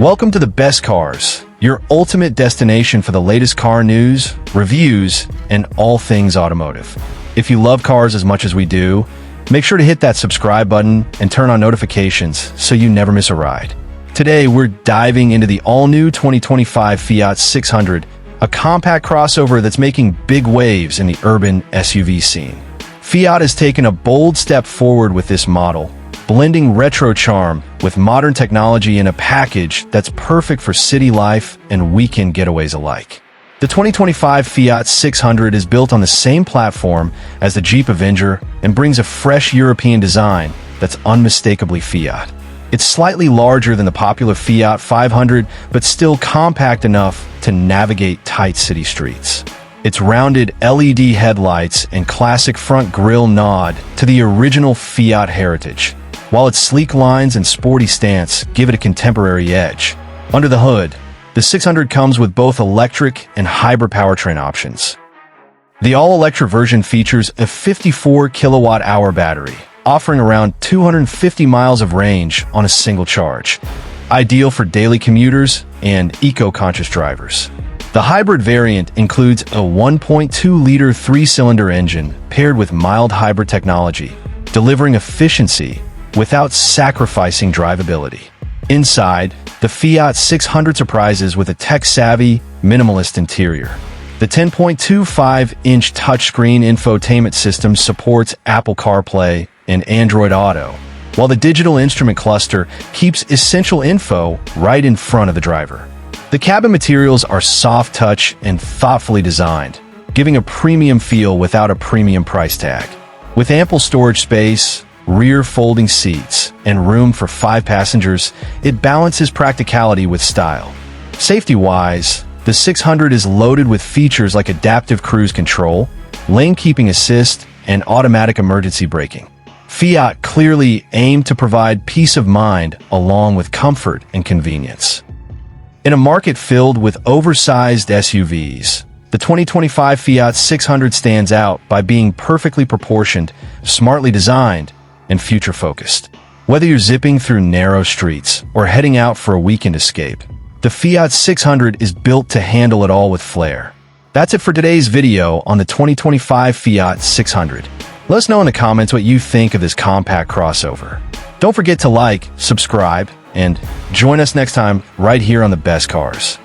Welcome to the Best Cars, your ultimate destination for the latest car news, reviews, and all things automotive. If you love cars as much as we do, make sure to hit that subscribe button and turn on notifications so you never miss a ride. Today, we're diving into the all-new 2025 Fiat 600, a compact crossover that's making big waves in the urban SUV scene. Fiat has taken a bold step forward with this model, blending retro charm with modern technology in a package that's perfect for city life and weekend getaways alike. The 2025 Fiat 600 is built on the same platform as the Jeep Avenger and brings a fresh European design that's unmistakably Fiat. It's slightly larger than the popular Fiat 500, but still compact enough to navigate tight city streets. Its rounded LED headlights and classic front grille nod to the original Fiat heritage, while its sleek lines and sporty stance give it a contemporary edge. Under the hood, the 600 comes with both electric and hybrid powertrain options. The all-electric version features a 54 kilowatt-hour battery, offering around 250 miles of range on a single charge, ideal for daily commuters and eco-conscious drivers. The hybrid variant includes a 1.2-liter three-cylinder engine paired with mild hybrid technology, delivering efficiency without sacrificing drivability. Inside, the Fiat 600 surprises with a tech-savvy, minimalist interior. The 10.25-inch touchscreen infotainment system supports Apple CarPlay and Android Auto, while the digital instrument cluster keeps essential info right in front of the driver. The cabin materials are soft touch and thoughtfully designed, giving a premium feel without a premium price tag. With ample storage space, rear folding seats, and room for 5 passengers, it balances practicality with style. Safety-wise, the 600 is loaded with features like adaptive cruise control, lane keeping assist, and automatic emergency braking. Fiat clearly aimed to provide peace of mind along with comfort and convenience. In a market filled with oversized SUVs, the 2025 Fiat 600 stands out by being perfectly proportioned, smartly designed, and future-focused. Whether you're zipping through narrow streets or heading out for a weekend escape, the Fiat 600 is built to handle it all with flair. That's it for today's video on the 2025 Fiat 600. Let us know in the comments what you think of this compact crossover. Don't forget to like, subscribe, and join us next time right here on The Best Cars.